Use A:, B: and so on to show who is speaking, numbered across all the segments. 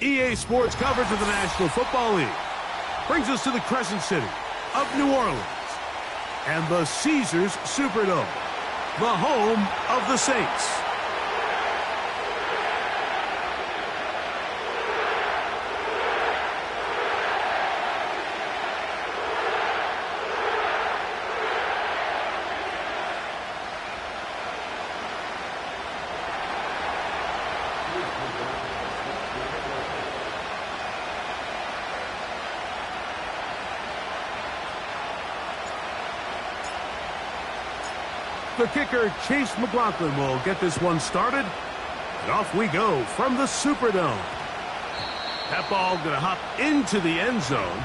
A: EA Sports coverage of the National Football League brings us to the Crescent City of New Orleans and the Caesars Superdome, the home of the Saints. The kicker, Chase McLaughlin, will get this one started. And off we go from the Superdome. That ball going to hop into the end zone.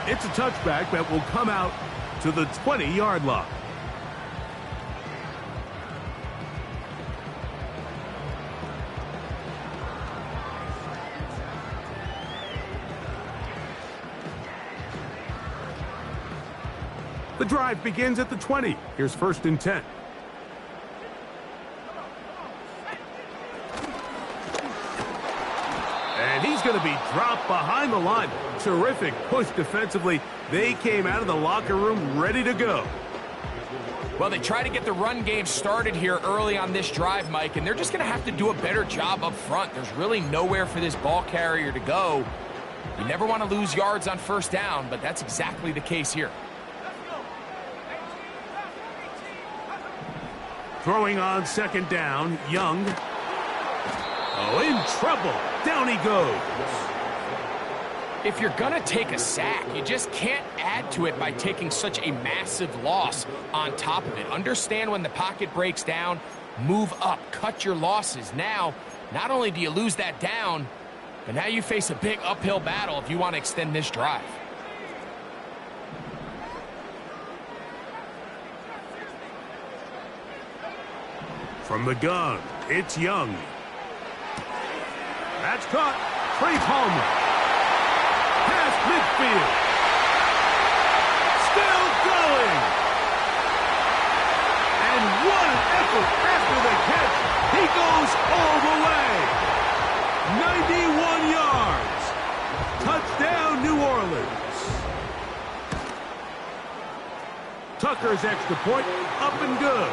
A: It's a touchback that will come out to the 20-yard line. The drive begins at the 20. Here's 1st and 10. And he's going to be dropped behind the line. Terrific push defensively. They came out of the locker room ready to go.
B: Well, they try to get the run game started here early on this drive, Mike, and they're just going to have to do a better job up front. There's really nowhere for this ball carrier to go. You never want to lose yards on 1st down, but that's exactly the case here.
A: Throwing on 2nd down, Young. Oh, in trouble. Down he goes.
B: If you're going to take a sack, you just can't add to it by taking such a massive loss on top of it. Understand when the pocket breaks down, move up, cut your losses. Now, not only do you lose that down, but now you face a big uphill battle if you want to extend this drive.
A: From the gun, it's Young. That's caught. Trey Palmer. Past midfield. Still going. And what an effort after the catch. He goes all the way. 91 yards. Touchdown, New Orleans. Tucker's extra point up and good.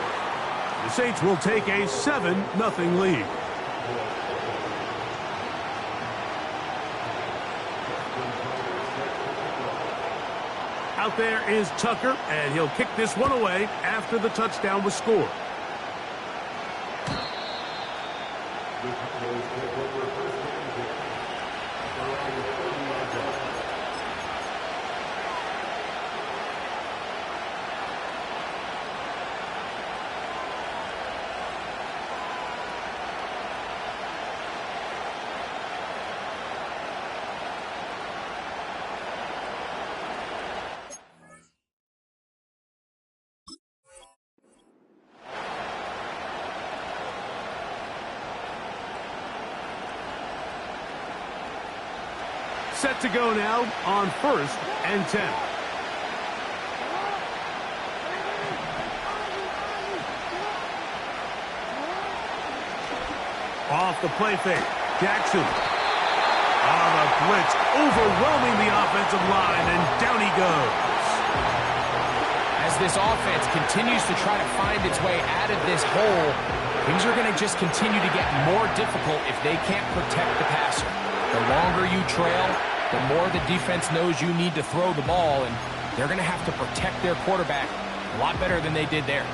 A: The Saints will take a 7-0 lead. Out there is Tucker, and he'll kick this one away after the touchdown was scored. Set to go now on 1st and 10. Off the play fake. Jackson. The blitz overwhelming the offensive line, and down he goes.
B: As this offense continues to try to find its way out of this hole, things are going to just continue to get more difficult if they can't protect the passer. The longer you trail, the more the defense knows you need to throw the ball, and they're going to have to protect their quarterback a lot better than they did there.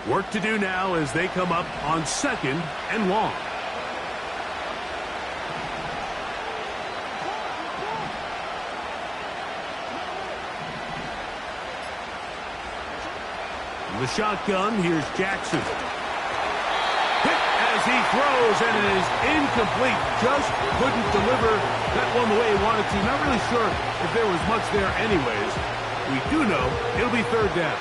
A: Work to do now as they come up on 2nd and long. The shotgun, here's Jackson. Hit as he throws, and it is incomplete. Just couldn't deliver that one the way he wanted to. Not really sure if there was much there anyways. We do know it'll be 3rd down.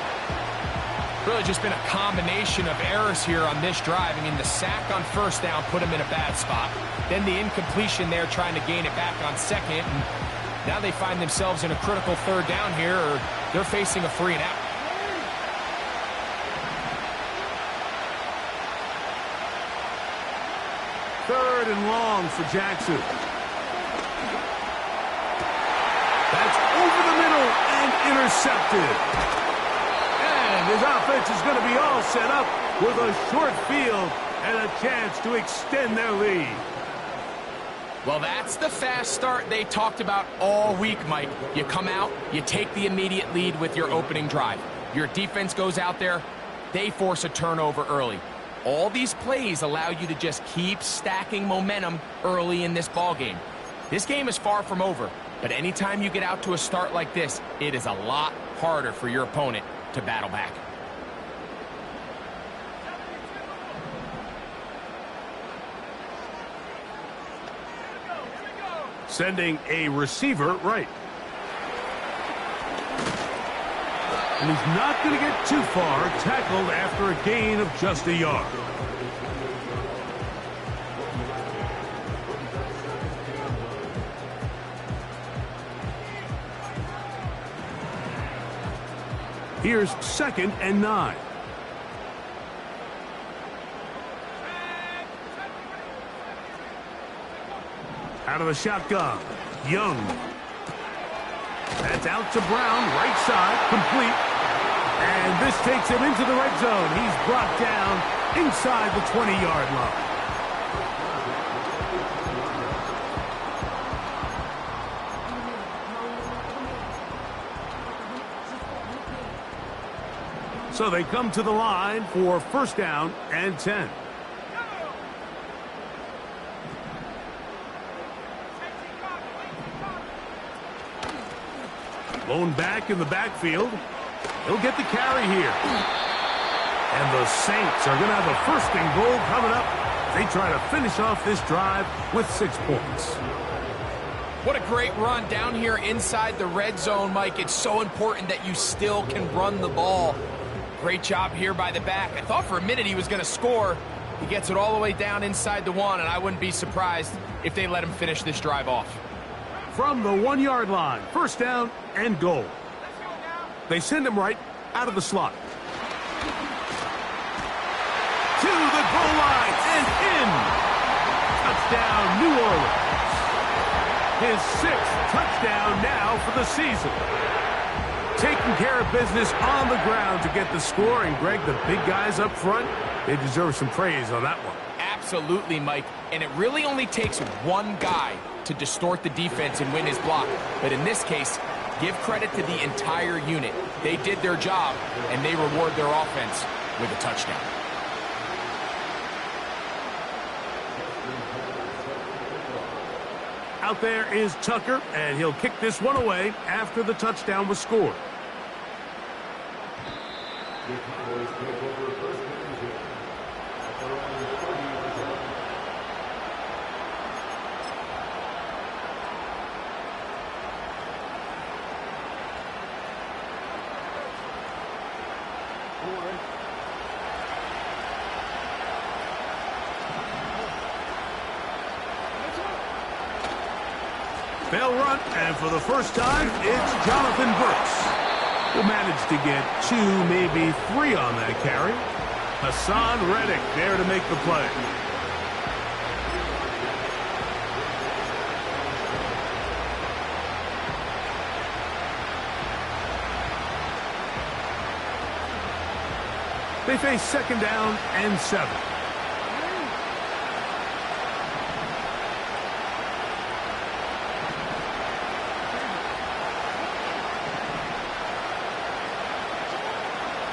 B: Really just been a combination of errors here on this drive. I mean, the sack on 1st down put him in a bad spot. Then the incompletion there trying to gain it back on 2nd. And Now they find themselves in a critical third down here, or they're facing a 3 and out.
A: Third and long for Jackson. That's over the middle and intercepted. And his offense is going to be all set up with a short field and a chance to extend their lead.
B: Well, that's the fast start they talked about all week, Mike. You come out, you take the immediate lead with your opening drive. Your defense goes out there, they force a turnover early. All these plays allow you to just keep stacking momentum early in this ballgame. This game is far from over, but anytime you get out to a start like this, it is a lot harder for your opponent to battle back.
A: Sending a receiver right. And he's not going to get too far, tackled after a gain of just a yard. Here's 2nd and 9. Out of the shotgun, Young. That's out to Brown, right side, complete. And this takes him into the red zone. He's brought down inside the 20-yard line. So they come to the line for 1st down and 10. Lone back in the backfield. He'll get the carry here. And the Saints are going to have a 1st and goal coming up. They try to finish off this drive with 6 points.
B: What a great run down here inside the red zone, Mike. It's so important that you still can run the ball. Great job here by the back. I thought for a minute he was going to score. He gets it all the way down inside the 1, and I wouldn't be surprised if they let him finish this drive off.
A: From the 1-yard line, 1st down and goal. They send him right out of the slot. To the goal line and in. Touchdown, New Orleans. His 6th touchdown now for the season. Taking care of business on the ground to get the score. And, Greg, the big guys up front, they deserve some praise on that one.
B: Absolutely, Mike. And it really only takes one guy to distort the defense and win his block. But in this case, give credit to the entire unit. They did their job, and they reward their offense with a touchdown.
A: Out there is Tucker, and he'll kick this one away after the touchdown was scored. They'll run, and for the first time, it's Jonathan Brooks, who managed to get 2, maybe 3 on that carry. Hassan Reddick there to make the play. They face 2nd down and 7.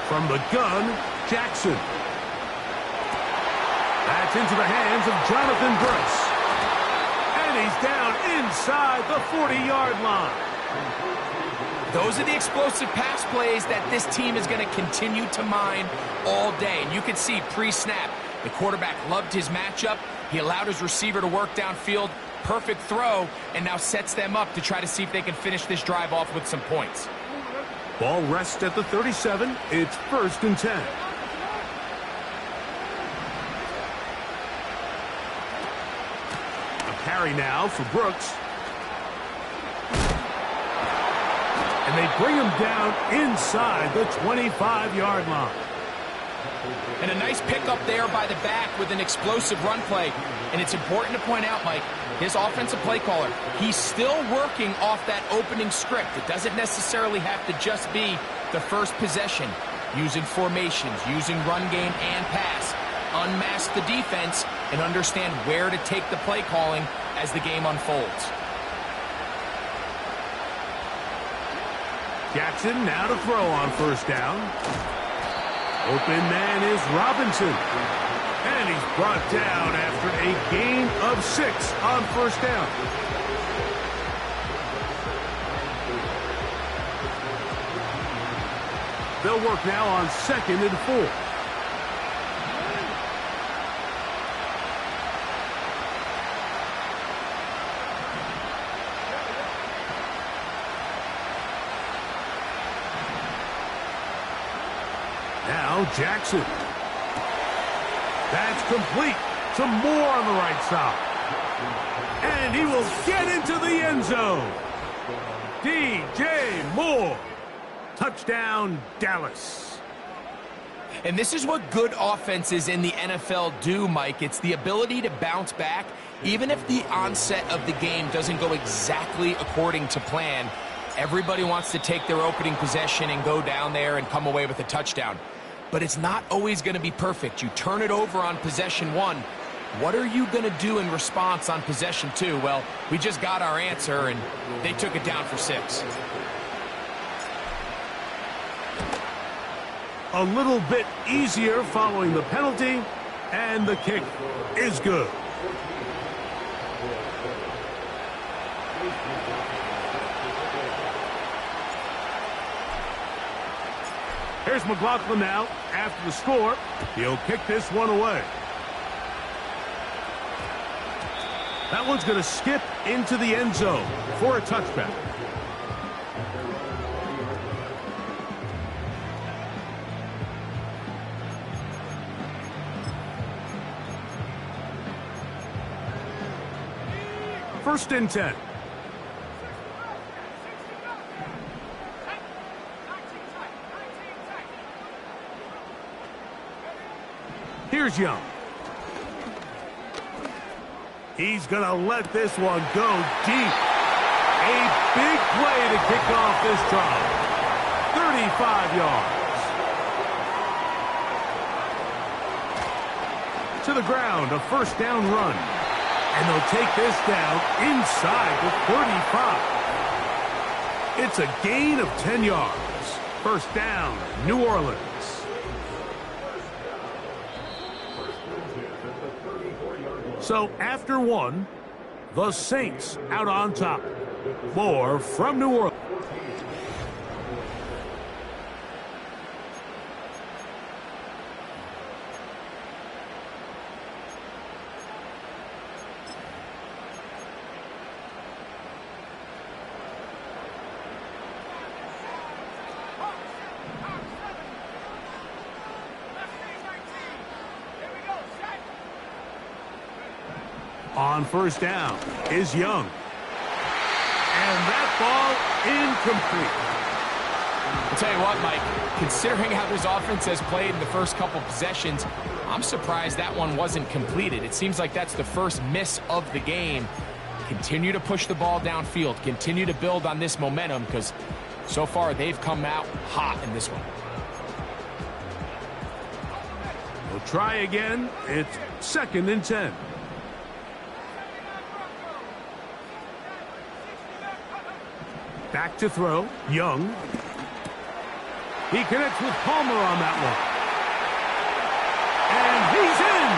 A: From the gun, Jackson. That's into the hands of Jonathan Brooks. And he's down inside the 40-yard line.
B: Those are the explosive pass plays that this team is going to continue to mine all day. And you can see pre-snap, the quarterback loved his matchup. He allowed his receiver to work downfield. Perfect throw, and now sets them up to try to see if they can finish this drive off with some points.
A: Ball rests at the 37. It's 1st and 10. A carry now for Brooks. And they bring him down inside the 25-yard line.
B: And a nice pickup there by the back with an explosive run play. And it's important to point out, Mike, his offensive play caller, he's still working off that opening script. It doesn't necessarily have to just be the first possession. Using formations, using run game and pass. Unmask the defense and understand where to take the play calling as the game unfolds.
A: Jackson now to throw on first down. Open man is Robinson. And he's brought down after a gain of 6 on first down. They'll work now on 2nd and 4. Now Jackson. That's complete. Some more on the right side. And he will get into the end zone. DJ Moore. Touchdown, Dallas.
B: And this is what good offenses in the NFL do, Mike. It's the ability to bounce back, even if the onset of the game doesn't go exactly according to plan. Everybody wants to take their opening possession and go down there and come away with a touchdown. But it's not always going to be perfect. You turn it over on possession 1. What are you going to do in response on possession 2? Well, we just got our answer, and they took it down for 6.
A: A little bit easier following the penalty, and the kick is good. Here's McLaughlin now after the score. He'll kick this one away. That one's going to skip into the end zone for a touchback. First and 10. Here's Young. He's going to let this one go deep. A big play to kick off this drive. 35 yards. To the ground, a first down run. And they'll take this down inside the 35. It's a gain of 10 yards. First down, New Orleans. So after 1, the Saints out on top. More from New Orleans. On first down is Young. And that ball incomplete.
B: I'll tell you what, Mike, considering how this offense has played in the first couple possessions, I'm surprised that one wasn't completed. It seems like that's the first miss of the game. Continue to push the ball downfield. Continue to build on this momentum because so far they've come out hot in this one.
A: We'll try again. It's 2nd and 10. Back to throw, Young. He connects with Palmer on that one. And he's in!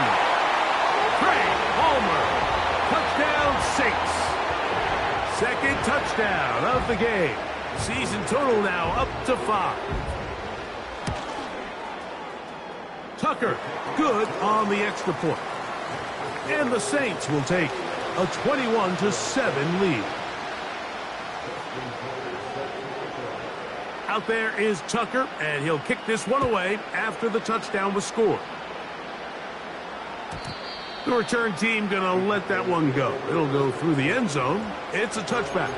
A: Trey Palmer, touchdown Saints. Second touchdown of the game. Season total now up to 5. Tucker, good on the extra point. And the Saints will take a 21-7 lead. Out there is Tucker, and he'll kick this one away after the touchdown was scored. The return team going to let that one go. It'll go through the end zone. It's a touchback.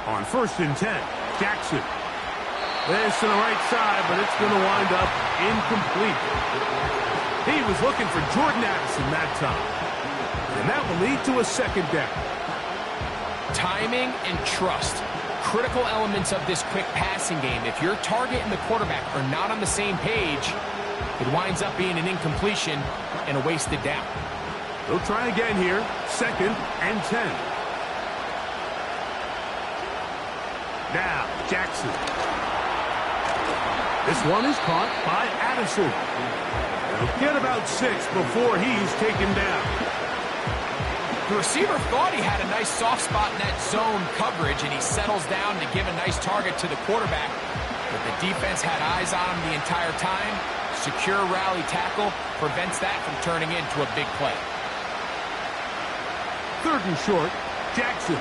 A: On 1st and 10, Jackson. This to the right side, but it's going to wind up incomplete. He was looking for Jordan Addison that time. And that will lead to a 2nd down.
B: Timing and trust. Critical elements of this quick passing game. If your target and the quarterback are not on the same page, it winds up being an incompletion and a wasted down.
A: They'll try again here. 2nd and 10. Now, Jackson. This one is caught by Addison. He'll get about 6 before he's taken down.
B: The receiver thought he had a nice soft spot in that zone coverage, and he settles down to give a nice target to the quarterback. But the defense had eyes on him the entire time. Secure rally tackle prevents that from turning into a big play.
A: 3rd and short, Jackson.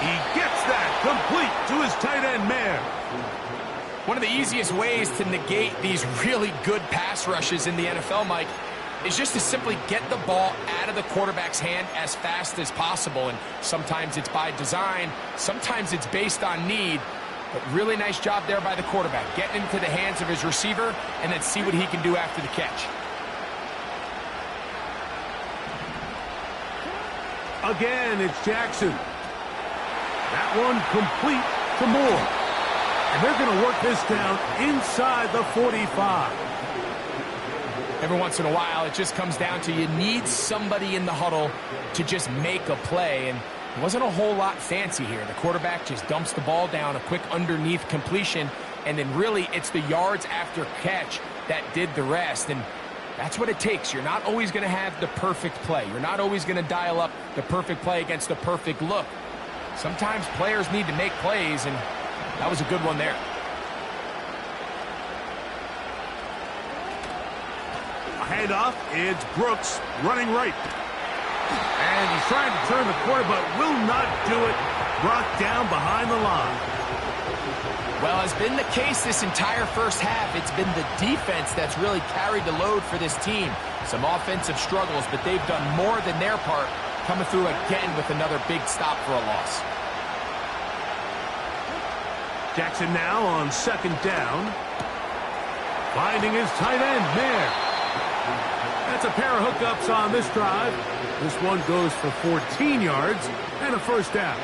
A: He gets that complete to his tight end Mayer.
B: One of the easiest ways to negate these really good pass rushes in the NFL, Mike, is just to simply get the ball out of the quarterback's hand as fast as possible. And sometimes it's by design, sometimes it's based on need. But really nice job there by the quarterback, getting into the hands of his receiver and then see what he can do after the catch.
A: Again, it's Jackson. That one complete to Moore. And they're going to work this down inside the 45.
B: Every once in a while, it just comes down to you need somebody in the huddle to just make a play. And it wasn't a whole lot fancy here. The quarterback just dumps the ball down, a quick underneath completion, and then really it's the yards after catch that did the rest. And that's what it takes. You're not always going to have the perfect play. You're not always going to dial up the perfect play against the perfect look. Sometimes players need to make plays, and that was a good one there.
A: A handoff. It's Brooks running right. And he's trying to turn the corner, but will not do it. Brought down behind the line.
B: Well, as been the case this entire first half, it's been the defense that's really carried the load for this team. Some offensive struggles, but they've done more than their part, coming through again with another big stop for a loss.
A: Jackson now on 2nd down. Finding his tight end there. That's a pair of hookups on this drive. This one goes for 14 yards and a 1st down.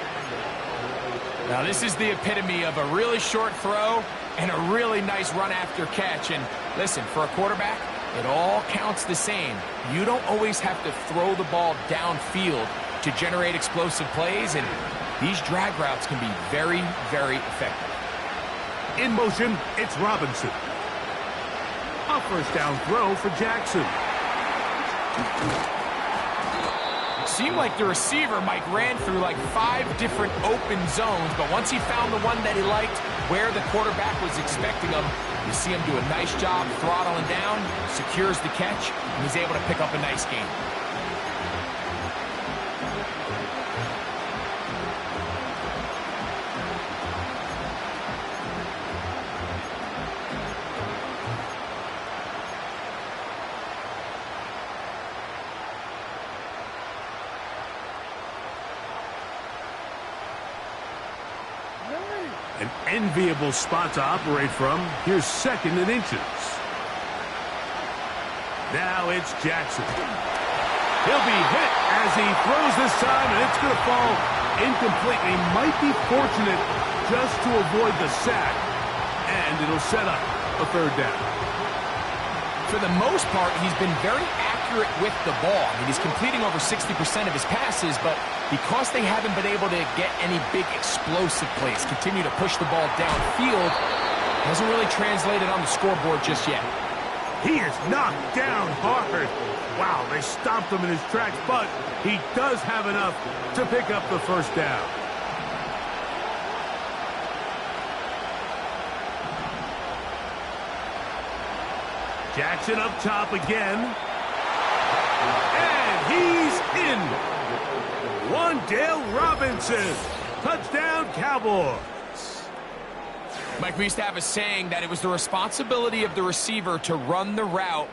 B: Now this is the epitome of a really short throw and a really nice run after catch. And listen, for a quarterback, it all counts the same. You don't always have to throw the ball downfield to generate explosive plays, and these drag routes can be very, very effective.
A: In motion, it's Robinson. A 1st down throw for Jackson.
B: It seemed like the receiver, Mike, ran through like 5 different open zones, but once he found the one that he liked, where the quarterback was expecting him, you see him do a nice job throttling down, secures the catch, and he's able to pick up a nice gain.
A: An enviable spot to operate from. Here's 2nd and inches. Now it's Jackson. He'll be hit as he throws this time, and it's going to fall incomplete. He might be fortunate just to avoid the sack, and it'll set up a 3rd down.
B: For the most part, he's been very accurate with the ball. I mean, he's completing over 60% of his passes, but because they haven't been able to get any big explosive plays, continue to push the ball downfield, hasn't really translated on the scoreboard just yet.
A: He is knocked down hard. Wow, they stopped him in his tracks, but he does have enough to pick up the 1st down. Jackson up top again. And he's in. Wan'Dale Robinson. Touchdown, Cowboys.
B: Mike, we used to have a saying that it was the responsibility of the receiver to run the route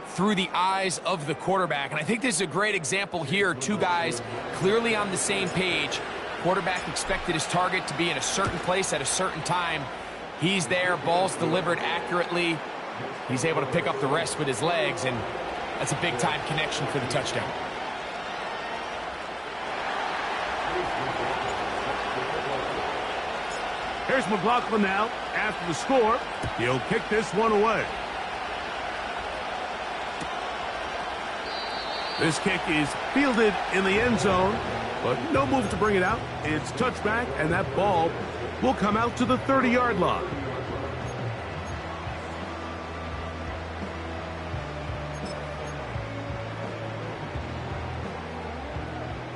B: through the eyes of the quarterback. And I think this is a great example here. 2 guys clearly on the same page, Quarterback expected his target to be in a certain place at a certain time. He's there, ball's delivered accurately. He's able to pick up the rest with his legs, and that's a big-time connection for the touchdown.
A: Here's McLaughlin now. After the score, he'll kick this one away. This kick is fielded in the end zone, but no move to bring it out. It's touchback, and that ball will come out to the 30-yard line.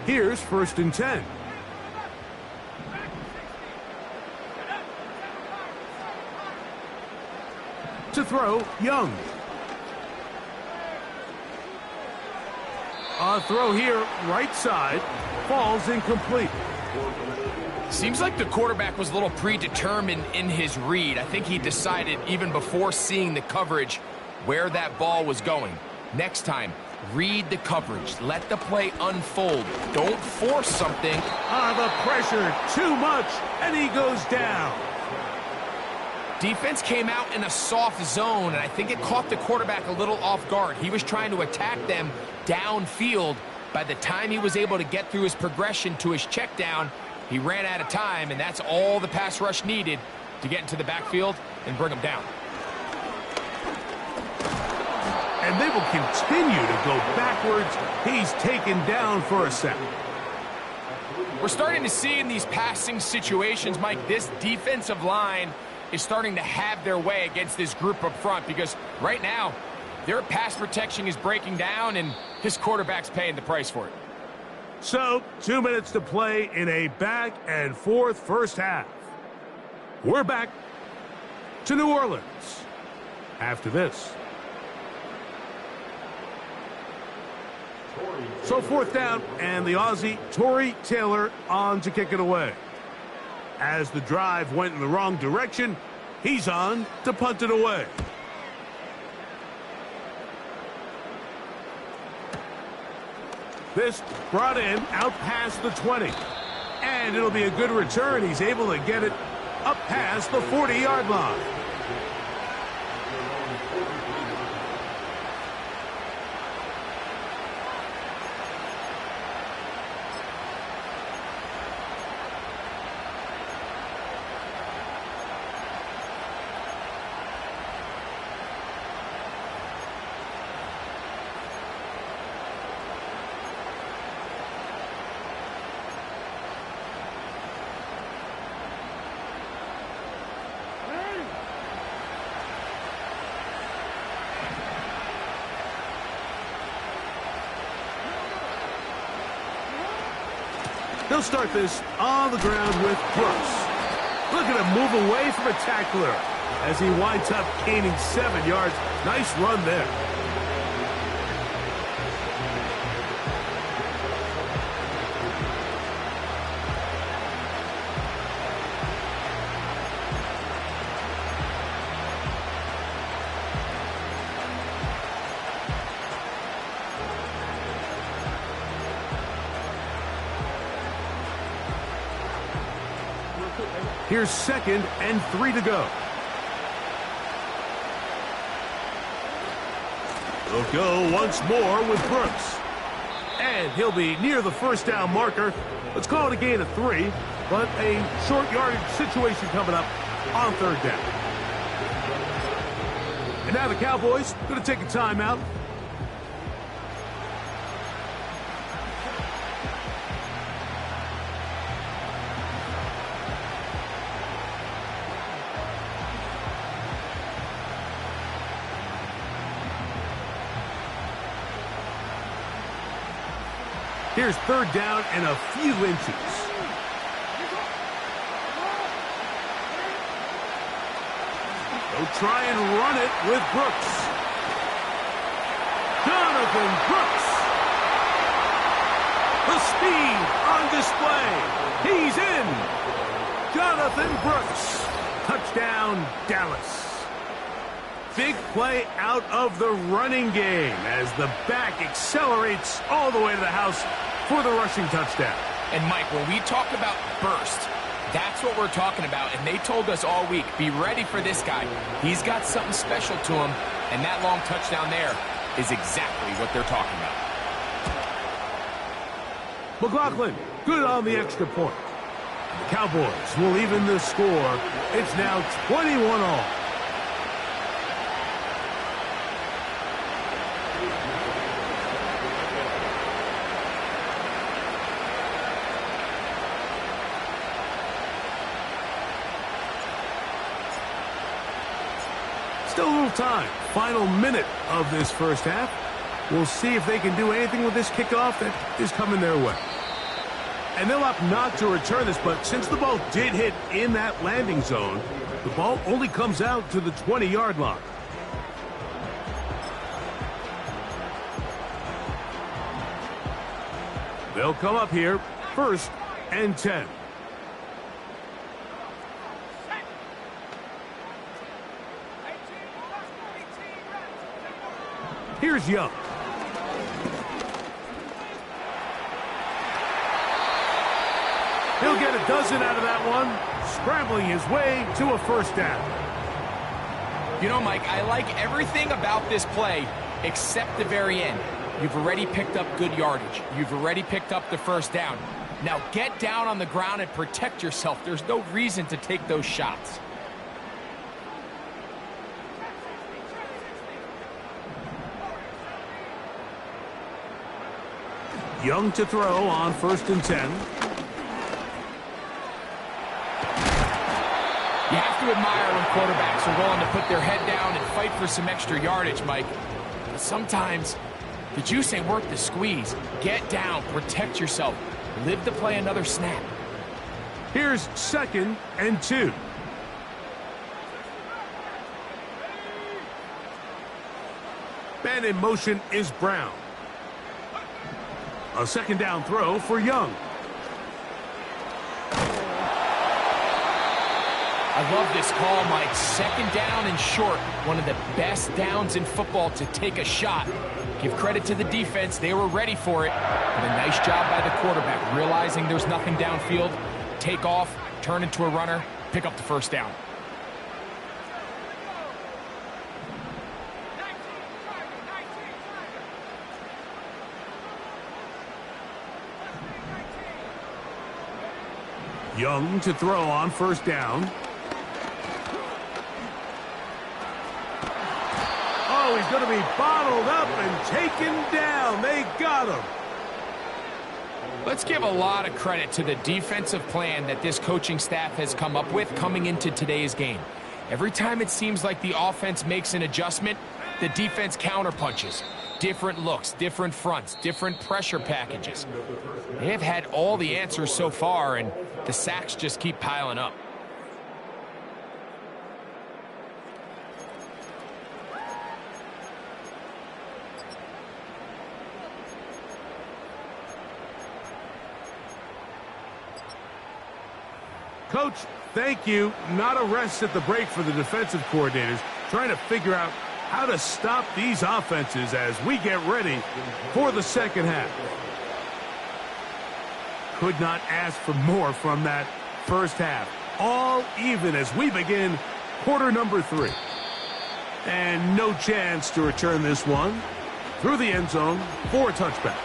A: Here's 1st and 10. To throw, Young. A throw here, right side, falls incomplete.
B: Seems like the quarterback was a little predetermined in his read. I think he decided even before seeing the coverage where that ball was going. Next time, read the coverage. Let the play unfold. Don't force something.
A: The pressure, too much, and he goes down.
B: Defense came out in a soft zone, and I think it caught the quarterback a little off guard. He was trying to attack them downfield. By the time he was able to get through his progression to his check down, he ran out of time, and that's all the pass rush needed to get into the backfield and bring him down.
A: And they will continue to go backwards. He's taken down for a sack.
B: We're starting to see in these passing situations, Mike, this defensive line is starting to have their way against this group up front, because right now their pass protection is breaking down and his quarterback's paying the price for it.
A: So, 2 minutes to play in a back-and-forth first half. We're back to New Orleans after this. So 4th down, and the Aussie, Tory Taylor, on to kick it away. As the drive went in the wrong direction, he's on to punt it away. This brought in out past the 20. And it'll be a good return. He's able to get it up past the 40-yard line. He'll start this on the ground with Brooks. Look at him move away from a tackler as he winds up gaining 7 yards. Nice run there. Here's 2nd and 3 to go. They'll go once more with Brooks. And he'll be near the first down marker. Let's call it a gain of 3, but a short yardage situation coming up on 3rd down. And now the Cowboys going to take a timeout. Here's 3rd down and a few inches. They'll try and run it with Brooks. Jonathan Brooks. The speed on display. He's in. Jonathan Brooks. Touchdown, Dallas. Big play out of the running game as the back accelerates all the way to the house for the rushing touchdown.
B: And Mike, when we talk about burst, that's what we're talking about. And they told us all week, be ready for this guy. He's got something special to him. And that long touchdown there is exactly what they're talking about.
A: McLaughlin, good on the extra point. The Cowboys will even the score. It's now 21-all. Still a little time. Final minute of this first half. We'll see if they can do anything with this kickoff that is coming their way. And they'll opt not to return this, but since the ball did hit in that landing zone, the ball only comes out to the 20-yard line. They'll come up here, 1st and 10. Here's Young. He'll get a dozen out of that one, scrambling his way to a first down.
B: You know, Mike, I like everything about this play except the very end. You've already picked up good yardage. You've already picked up the first down. Now get down on the ground and protect yourself. There's no reason to take those shots.
A: Young to throw on 1st and 10.
B: You have to admire when quarterbacks are willing to put their head down and fight for some extra yardage, Mike. But sometimes the juice ain't worth the squeeze. Get down, protect yourself, live to play another snap.
A: Here's 2nd and 2. Man in motion is Brown. A 2nd down throw for Young.
B: I love this call, Mike. 2nd down and short. One of the best downs in football to take a shot. Give credit to the defense. They were ready for it. And a nice job by the quarterback, realizing there's nothing downfield. Take off, turn into a runner, pick up the first down.
A: Young to throw on 1st down. Oh, he's going to be bottled up and taken down. They got him.
B: Let's give a lot of credit to the defensive plan that this coaching staff has come up with coming into today's game. Every time it seems like the offense makes an adjustment, the defense counterpunches. Different looks, different fronts, different pressure packages. They have had all the answers so far, and the sacks just keep piling up.
A: Coach, thank you. Not a rest at the break for the defensive coordinators, trying to figure out how to stop these offenses as we get ready for the second half. Could not ask for more from that first half. All even as we begin quarter number 3. And no chance to return this one through the end zone for a touchback.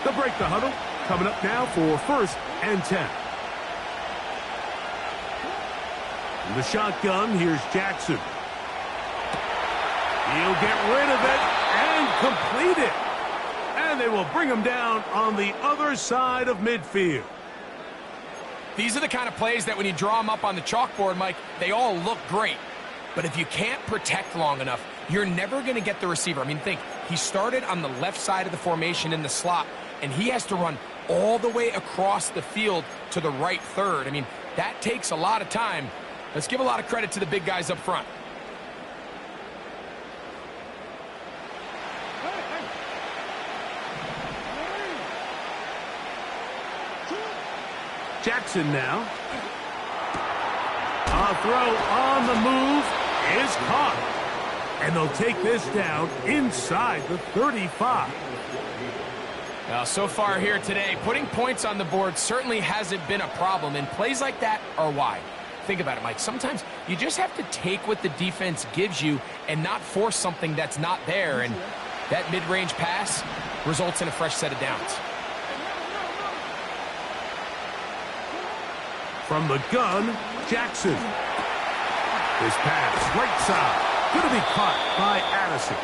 A: They'll break the huddle. Coming up now for 1st and 10. In the shotgun, here's Jackson. He'll get rid of it and complete it. And they will bring him down on the other side of midfield.
B: These are the kind of plays that when you draw them up on the chalkboard, Mike, they all look great. But if you can't protect long enough, you're never going to get the receiver. I mean, think, he started on the left side of the formation in the slot, and he has to run all the way across the field to the right third. I mean, that takes a lot of time. Let's give a lot of credit to the big guys up front.
A: Jackson now. A throw on the move is caught. And they'll take this down inside the 35.
B: Now, so far here today, putting points on the board certainly hasn't been a problem, and plays like that are why. Think about it, Mike. Sometimes you just have to take what the defense gives you and not force something that's not there, and that mid-range pass results in a fresh set of downs.
A: From the gun, Jackson. His pass, right side. Going to be caught by Addison.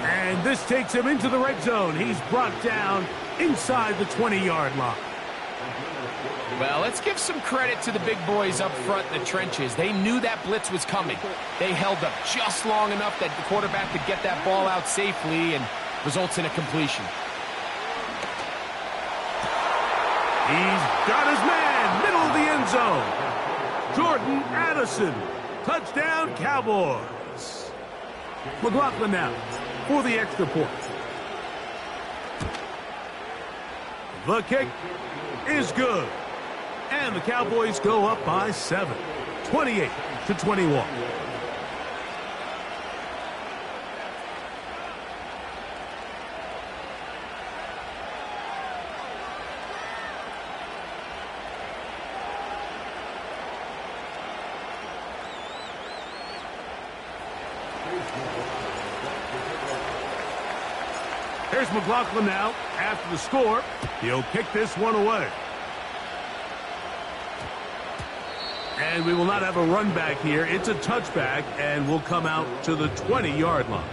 A: And this takes him into the red zone. He's brought down inside the 20-yard line.
B: Well, let's give some credit to the big boys up front in the trenches. They knew that blitz was coming. They held up just long enough that the quarterback could get that ball out safely and results in a completion.
A: He's got his man, middle of the end zone. Jordan Addison, touchdown Cowboys. McLaughlin now for the extra point. The kick is good. And the Cowboys go up by 7, 28-21. Here's McLaughlin now after the score. He'll kick this one away. And we will not have a run back here. It's a touchback, and we'll come out to the 20-yard line.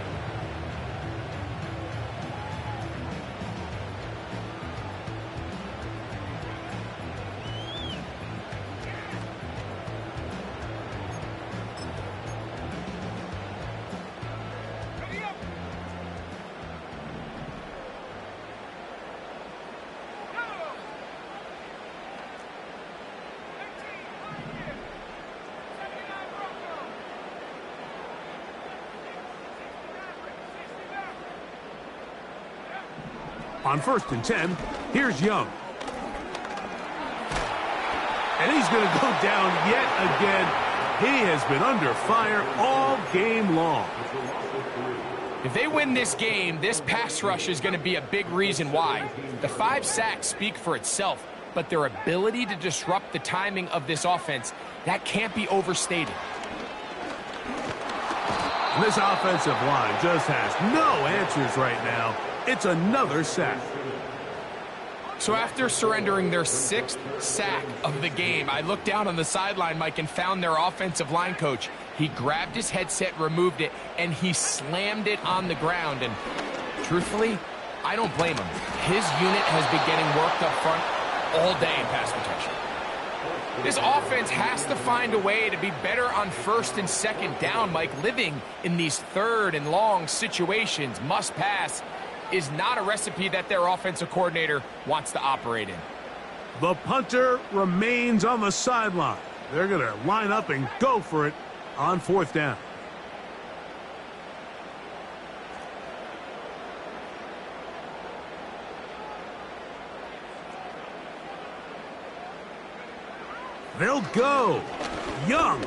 A: On 1st and 10, here's Young. And he's going to go down yet again. He has been under fire all game long.
B: If they win this game, this pass rush is going to be a big reason why. The 5 sacks speak for itself, but their ability to disrupt the timing of this offense, that can't be overstated.
A: And this offensive line just has no answers right now. It's another sack.
B: So after surrendering their 6th sack of the game, I looked down on the sideline, Mike, and found their offensive line coach. He grabbed his headset, removed it, and he slammed it on the ground. And truthfully, I don't blame him. His unit has been getting worked up front all day in pass protection. This offense has to find a way to be better on 1st and 2nd down, Mike. Living in these 3rd and long situations, must pass, is not a recipe that their offensive coordinator wants to operate in.
A: The punter remains on the sideline. They're going to line up and go for it on 4th down. They'll go. Young.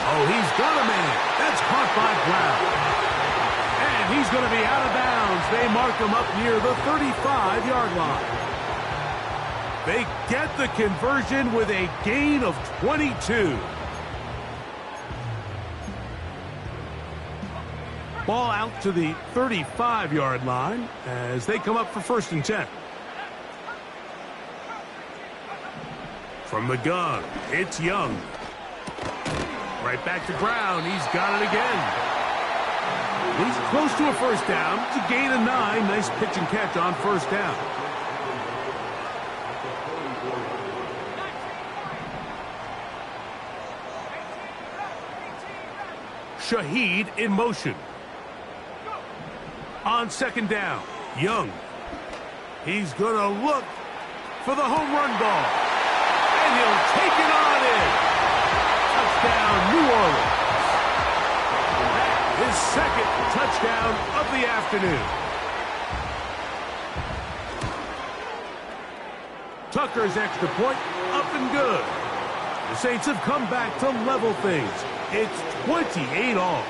A: Oh, he's got a man. That's caught by Brown. And he's going to be out of bounds. They mark him up near the 35-yard line. They get the conversion with a gain of 22. Ball out to the 35-yard line as they come up for 1st and 10. From the gun, it's Young. Right back to Brown. He's got it again. He's close to a 1st down. It's a gain of 9. Nice pitch and catch on 1st down. Shaheed in motion. On 2nd down, Young. He's going to look for the home run ball. And he'll take it on in. Touchdown, New Orleans. His 2nd touchdown of the afternoon. Tucker's extra point up and good. The Saints have come back to level things. It's 28 all.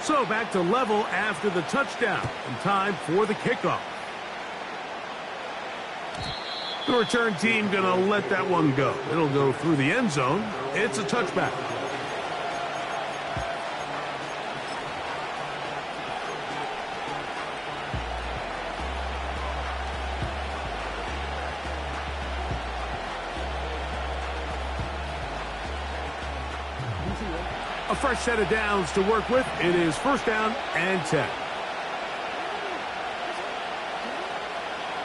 A: So back to level after the touchdown, and time for the kickoff. The return team gonna let that one go. It'll go through the end zone. It's a touchback. A fresh set of downs to work with. It is first down and 10.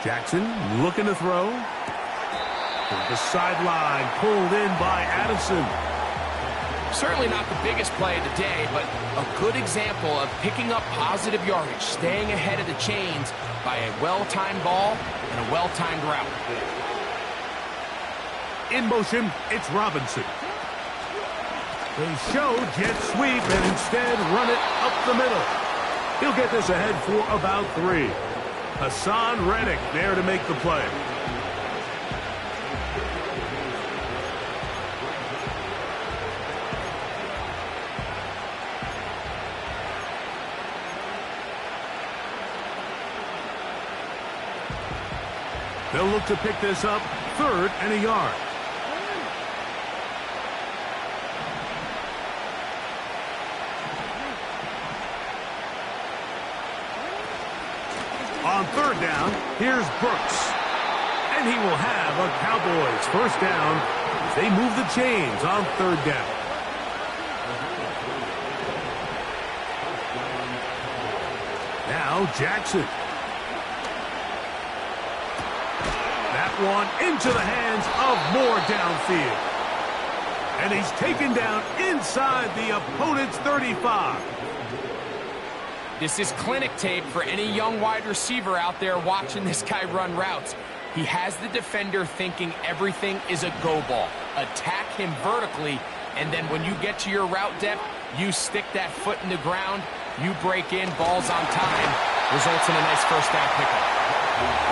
A: Jackson looking to throw. The sideline pulled in by Addison.
B: Certainly not the biggest play of the day, but a good example of picking up positive yardage, staying ahead of the chains by a well-timed ball and a well-timed route.
A: In motion, it's Robinson. They show jet sweep and instead run it up the middle. He'll get this ahead for about 3. Hassan Reddick there to make the play. They'll look to pick this up, 3rd and a yard. On 3rd down, here's Brooks. And he will have a Cowboys first down as they move the chains on 3rd down. Now Jackson. That one into the hands of Moore downfield. And he's taken down inside the opponent's 35.
B: This is clinic tape for any young wide receiver out there watching this guy run routes. He has the defender thinking everything is a go ball. Attack him vertically, and then when you get to your route depth, you stick that foot in the ground, you break in, balls on time, results in a nice first down pickup.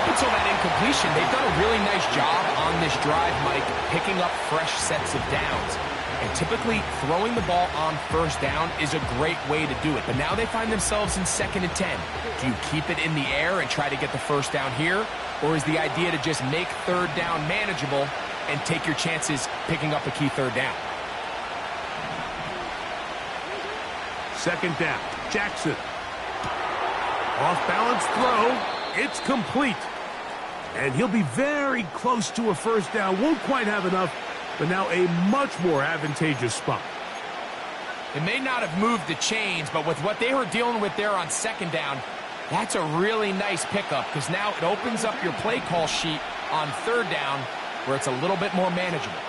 B: Up until that incompletion, they've done a really nice job on this drive, Mike, picking up fresh sets of downs. And typically, throwing the ball on first down is a great way to do it. But now they find themselves in 2nd and 10. Do you keep it in the air and try to get the first down here? Or is the idea to just make 3rd down manageable and take your chances picking up a key 3rd down?
A: 2nd down, Jackson. Off-balance throw. It's complete. And he'll be very close to a first down. Won't quite have enough, but now a much more advantageous spot.
B: It may not have moved the chains, but with what they were dealing with there on 2nd down, that's a really nice pickup because now it opens up your play call sheet on 3rd down where it's a little bit more manageable.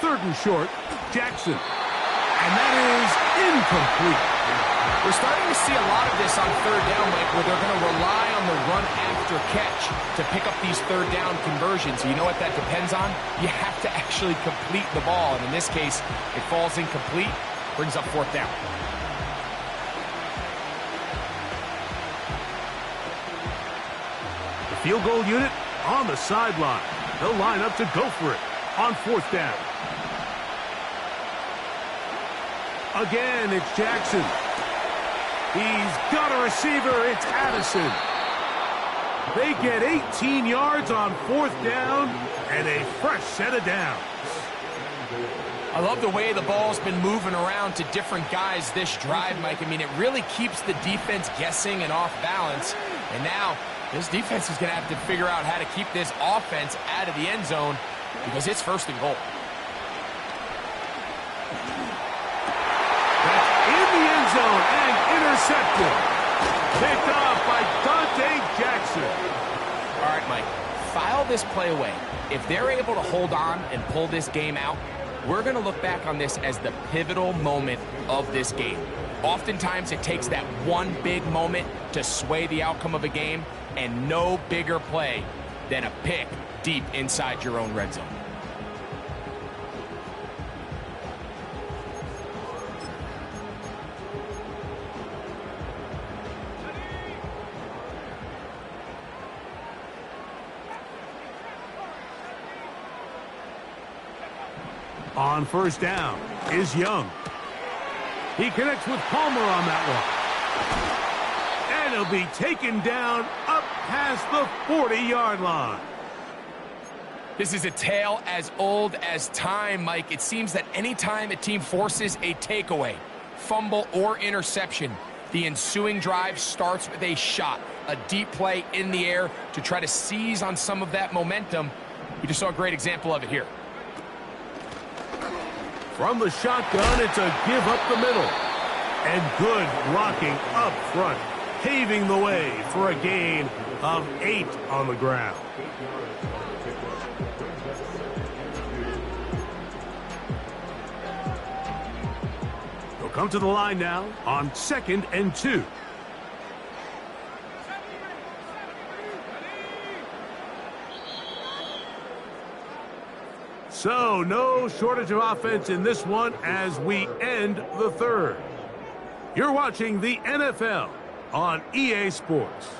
A: 3rd and short, Jackson. And that is incomplete.
B: We're starting to see a lot of this on 3rd down, Mike, where they're going to rely on the run after catch to pick up these 3rd down conversions. You know what that depends on? You have to actually complete the ball, and in this case, it falls incomplete, brings up 4th down.
A: The field goal unit on the sideline. They'll line up to go for it on 4th down. Again, it's Jackson. He's got a receiver. It's Addison. They get 18 yards on 4th down and a fresh set of downs.
B: I love the way the ball's been moving around to different guys this drive, Mike. I mean, it really keeps the defense guessing and off balance. And now this defense is going to have to figure out how to keep this offense out of the end zone because it's 1st and goal.
A: Zone and intercepted. Picked off by Dante Jackson.
B: All right, Mike, file this play away. If they're able to hold on and pull this game out, we're going to look back on this as the pivotal moment of this game. Oftentimes, it takes that one big moment to sway the outcome of a game, and no bigger play than a pick deep inside your own red zone.
A: On first down is Young. He connects with Palmer on that one. And he'll be taken down up past the 40-yard line.
B: This is a tale as old as time, Mike. It seems that anytime a team forces a takeaway, fumble, or interception, the ensuing drive starts with a shot, a deep play in the air to try to seize on some of that momentum. You just saw a great example of it here.
A: From the shotgun, it's a give up the middle. And good blocking up front, paving the way for a gain of 8 on the ground. They'll come to the line now on 2nd and 2. So, no shortage of offense in this one as we end the third. You're watching the NFL on EA Sports.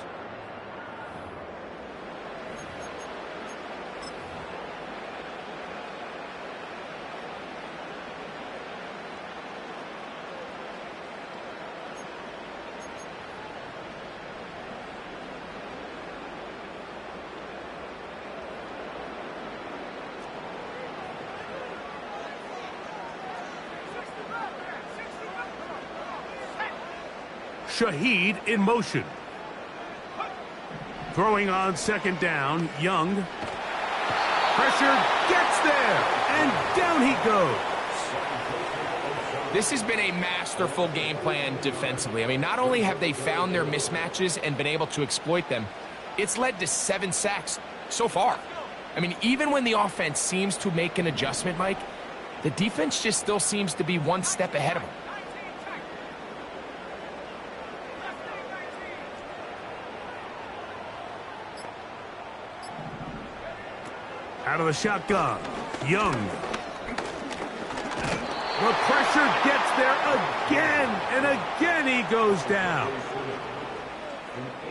A: Shaheed in motion. Throwing on 2nd down, Young. Pressure gets there, and down he goes.
B: This has been a masterful game plan defensively. I mean, not only have they found their mismatches and been able to exploit them, it's led to 7 sacks so far. I mean, even when the offense seems to make an adjustment, Mike, the defense just still seems to be one step ahead of them.
A: Out of the shotgun, Young. The pressure gets there again, and again he goes down.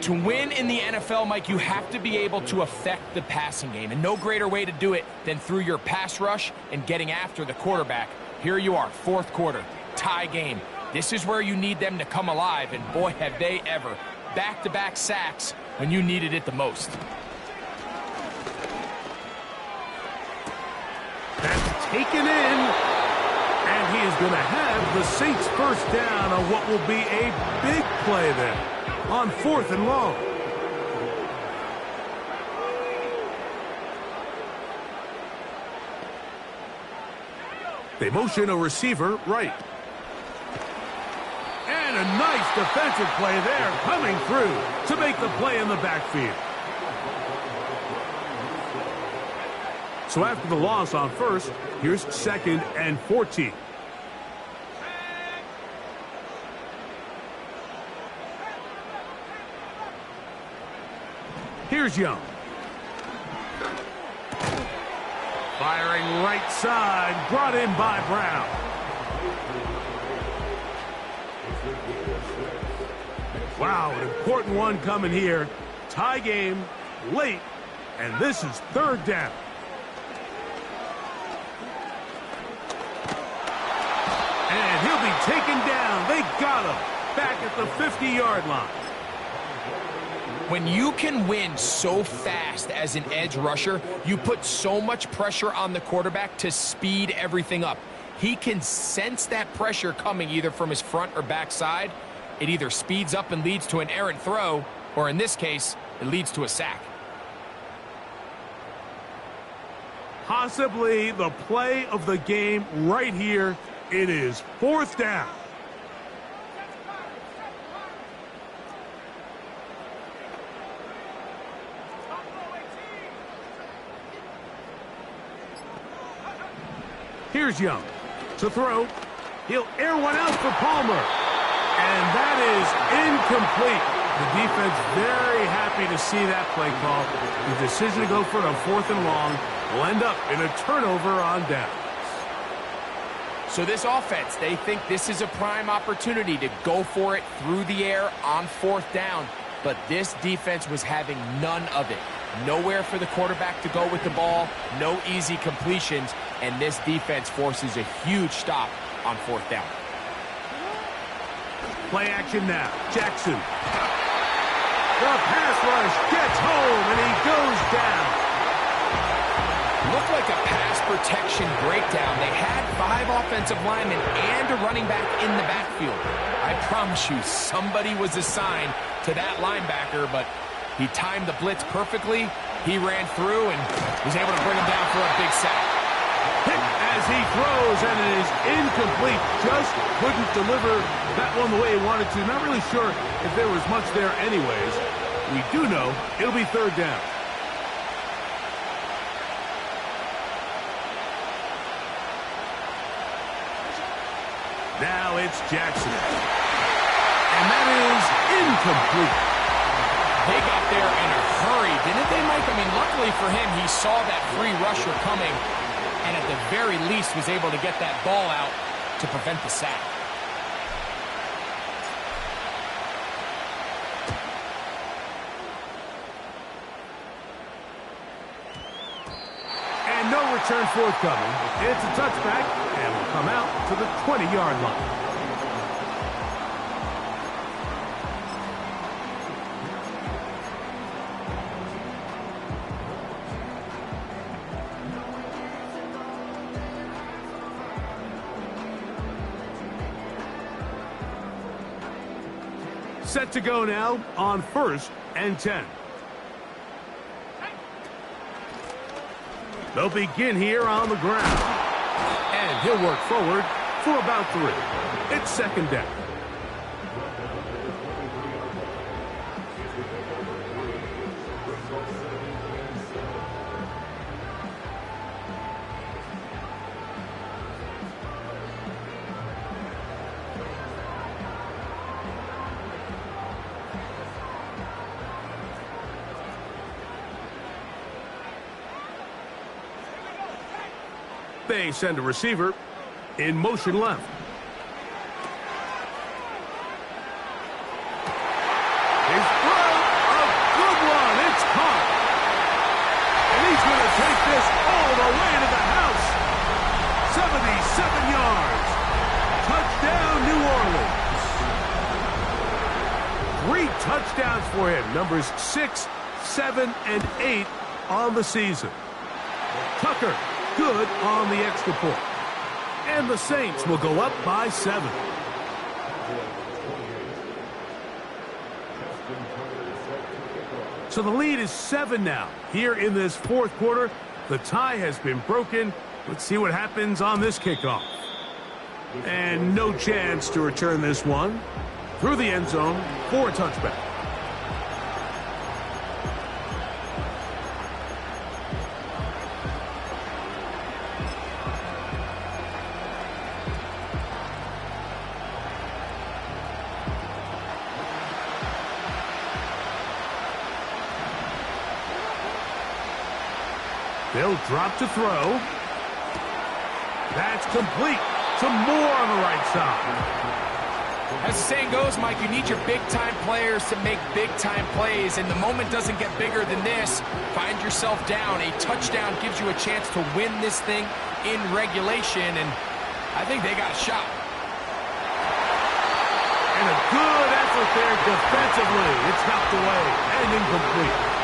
B: To win in the NFL, Mike, you have to be able to affect the passing game, and no greater way to do it than through your pass rush and getting after the quarterback. Here you are, 4th quarter, tie game. This is where you need them to come alive, and boy, have they ever. Back-to-back sacks when you needed it the most.
A: That's taken in, and he is going to have the Saints first down on what will be a big play there on 4th and long. They motion a receiver right. And a nice defensive play there coming through to make the play in the backfield. So after the loss on 1st, here's 2nd and 14. Here's Young. Firing right side, brought in by Brown. Wow, an important one coming here. Tie game, late, and this is 3rd down. And he'll be taken down. They got him back at the 50-yard line.
B: When you can win so fast as an edge rusher, you put so much pressure on the quarterback to speed everything up. He can sense that pressure coming either from his front or back side. It either speeds up and leads to an errant throw, or in this case, it leads to a sack.
A: Possibly the play of the game right here. It is 4th down. Here's Young to throw. He'll air one out for Palmer. And that is incomplete. The defense very happy to see that play call. The decision to go for it on 4th and long will end up in a turnover on downs.
B: So this offense, they think this is a prime opportunity to go for it through the air on 4th down. But this defense was having none of it. Nowhere for the quarterback to go with the ball, no easy completions, and this defense forces a huge stop on 4th down.
A: Play action now. Jackson. The pass rush gets home, and he goes down.
B: Looked like a pass protection breakdown. They had 5 offensive linemen and a running back in the backfield. I promise you, somebody was assigned to that linebacker, but he timed the blitz perfectly. He ran through and was able to bring him down for a big sack.
A: Hit as he throws, and it is incomplete. Just couldn't deliver that one the way he wanted to. Not really sure if there was much there anyways. We do know it'll be 3rd down. Now it's Jackson. And that is incomplete.
B: They got there in a hurry, didn't they, Mike? I mean, luckily for him, he saw that free rusher coming and at the very least was able to get that ball out to prevent the sack.
A: And no return forthcoming. It's a touchback and will come out to the 20-yard line. Set to go now on 1st and 10. They'll begin here on the ground. And he'll work forward for about 3. It's 2nd down. They send a receiver in motion left. He's thrown a good one. It's caught. And he's going to take this all the way to the house. 77 yards. Touchdown, New Orleans. 3 touchdowns for him. Numbers 6, 7, and 8 on the season. Tucker good on the extra point. And the Saints will go up by 7. So the lead is 7 now. Here in this 4th quarter, the tie has been broken. Let's see what happens on this kickoff. And no chance to return this one. Through the end zone for a touchback. They'll drop to throw. That's complete to Moore on the right side.
B: As the saying goes, Mike, you need your big-time players to make big-time plays, and the moment doesn't get bigger than this. Find yourself down. A touchdown gives you a chance to win this thing in regulation, and I think they got a shot.
A: And a good effort there defensively. It's knocked away and incomplete.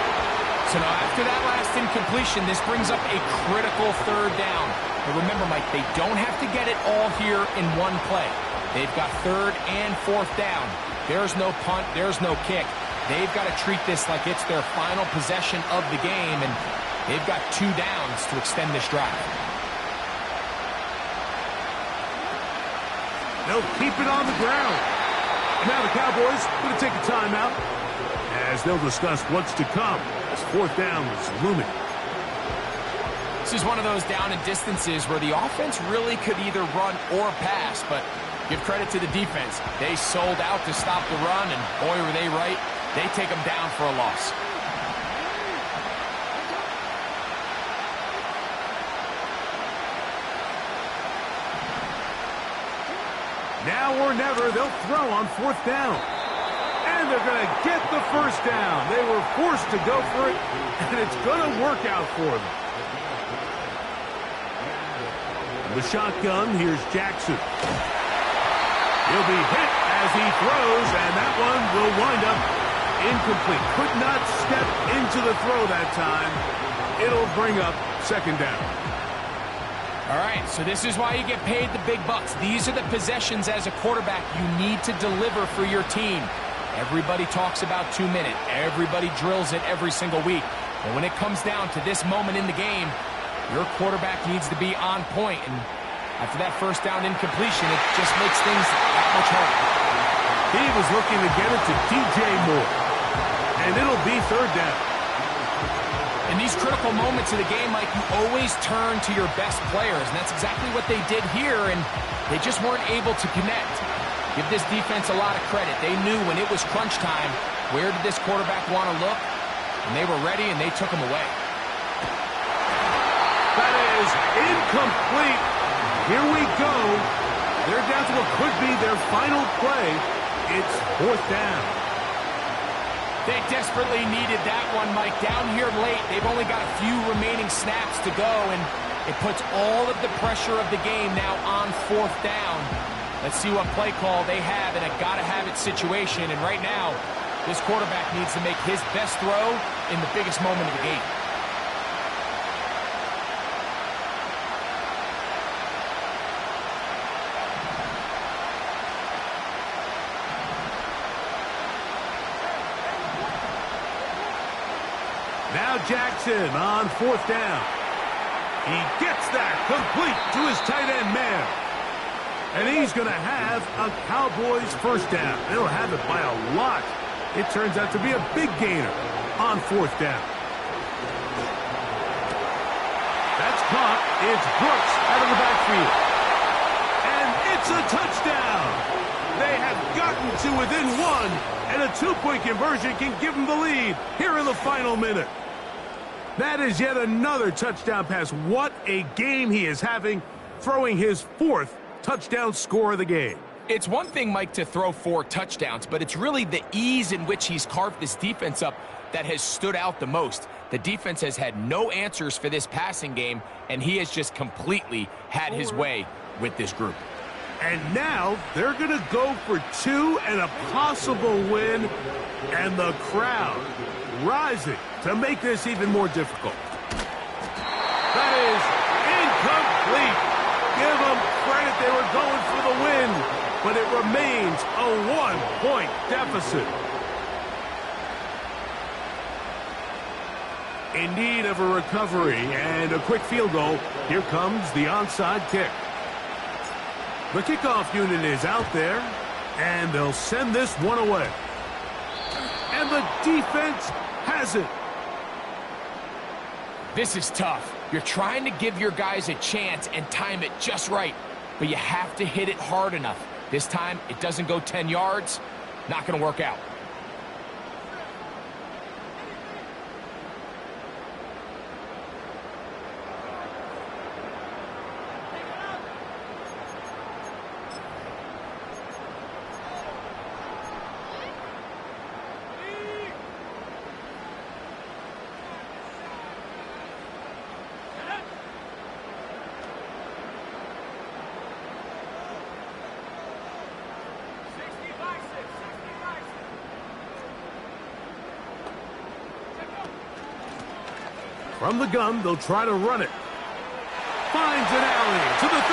B: So now after that last incompletion, this brings up a critical 3rd down. But remember, Mike, they don't have to get it all here in one play. They've got 3rd and 4th down. There's no punt. There's no kick. They've got to treat this like it's their final possession of the game, and they've got 2 downs to extend this drive.
A: They'll keep it on the ground. Now the Cowboys going to take a timeout as they'll discuss what's to come. As 4th down is looming.
B: This is one of those down and distances where the offense really could either run or pass, but give credit to the defense. They sold out to stop the run, and boy, were they right. They take them down for a loss. Now
A: or never, they'll throw on 4th down. And they're going to get the first down. They were forced to go for it, and it's going to work out for them. The shotgun, here's Jackson. He'll be hit as he throws, and that one will wind up incomplete. Could not step into the throw that time. It'll bring up second down.
B: All right, so this is why you get paid the big bucks. These are the possessions as a quarterback you need to deliver for your team. Everybody talks about 2 minutes. Everybody drills it every single week. But when it comes down to this moment in the game, your quarterback needs to be on point. And after that first down incompletion, it just makes things that much harder.
A: He was looking to get it to DJ Moore. And it'll be third down.
B: In these critical moments of the game, Mike, you always turn to your best players, and that's exactly what they did here, and they just weren't able to connect. Give this defense a lot of credit. They knew when it was crunch time, where did this quarterback want to look, and they were ready, and they took him away.
A: That is incomplete. Here we go. They're down to what could be their final play. It's fourth down.
B: They desperately needed that one, Mike. Down here late, they've only got a few remaining snaps to go, and it puts all of the pressure of the game now on fourth down. Let's see what play call they have in a gotta-have-it situation, and right now, this quarterback needs to make his best throw in the biggest moment of the game.
A: Now Jackson on fourth down. He gets that complete to his tight end man. And he's going to have a Cowboys first down. They'll have it by a lot. It turns out to be a big gainer on fourth down. That's caught. It's Brooks out of the backfield. And it's a touchdown. They have gotten to within one, and a two-point conversion can give them the lead here in the final minute. That is yet another touchdown pass. What a game he is having, throwing his fourth touchdown score of the game.
B: It's one thing, Mike, to throw 4 touchdowns, but it's really the ease in which he's carved this defense up that has stood out the most. The defense has had no answers for this passing game, and he has just completely had his way with this group.
A: And now they're going to go for 2 and a possible win, and the crowd rising to make this even more difficult. That is incomplete. Give them credit, they were going for the win, but it remains a 1-point deficit. In need of a recovery and a quick field goal, here comes the onside kick. The kickoff unit is out there, and they'll send this one away. And the defense has it.
B: This is tough. You're trying to give your guys a chance and time it just right, but you have to hit it hard enough. This time, it doesn't go 10 yards. Not going to work out.
A: From the gun, they'll try to run it. Finds an alley to the 35.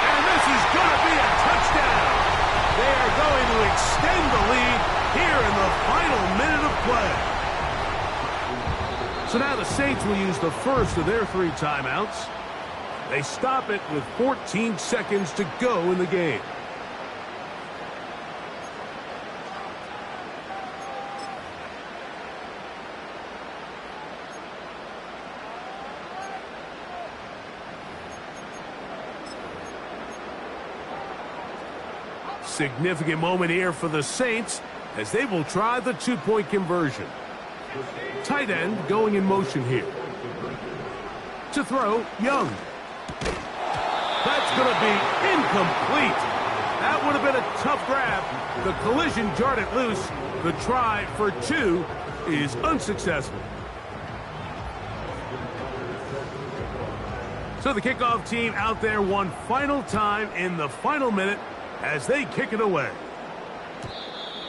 A: And this is going to be a touchdown. They are going to extend the lead here in the final minute of play. So now the Saints will use the first of their 3 timeouts. They stop it with 14 seconds to go in the game. Significant moment here for the Saints as they will try the 2-point conversion. Tight end going in motion here. To throw, Young. That's going to be incomplete. That would have been a tough grab. The collision jarred it loose. The try for 2 is unsuccessful. So the kickoff team out there one final time in the final minute as they kick it away.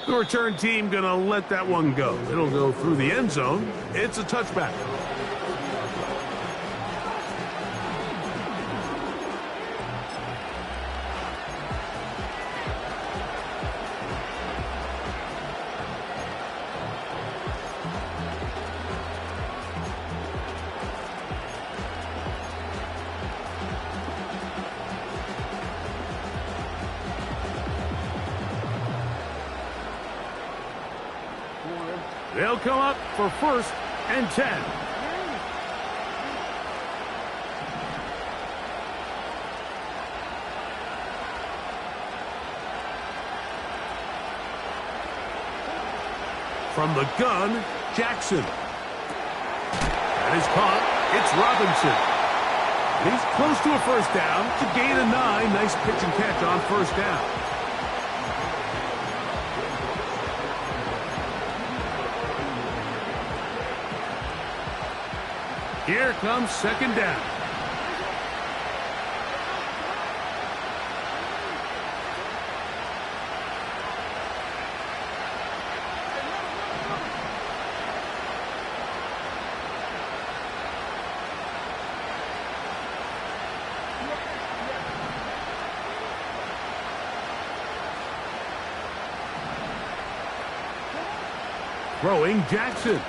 A: The return team going to let that one go. It'll go through the end zone. It's a touchback. They'll come up for 1st and 10. From the gun, Jackson. That is caught. It's Robinson. He's close to a 1st down to gain a 9. Nice pitch and catch on 1st down. Here comes 2nd down. Throwing Jackson.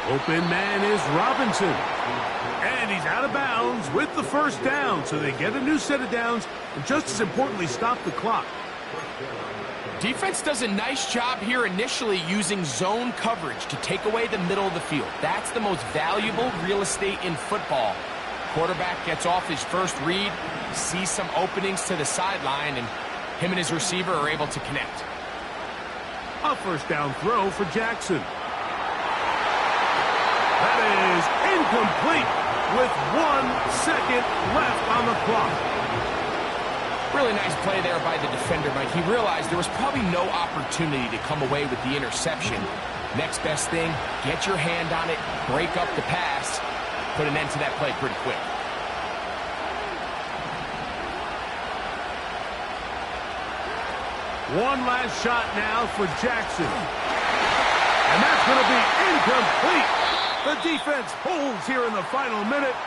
A: Open man is Robinson. And he's out of bounds with the 1st down. So they get a new set of downs and just as importantly stop the clock.
B: Defense does a nice job here initially using zone coverage to take away the middle of the field. That's the most valuable real estate in football. Quarterback gets off his first read, sees some openings to the sideline, and him and his receiver are able to connect.
A: A 1st down throw for Jackson. That is incomplete with 1 second left on the clock.
B: Really nice play there by the defender, Mike. He realized there was probably no opportunity to come away with the interception. Next best thing, get your hand on it, break up the pass, put an end to that play pretty quick.
A: One last shot now for Jackson. And that's going to be incomplete. The defense holds here in the final minute.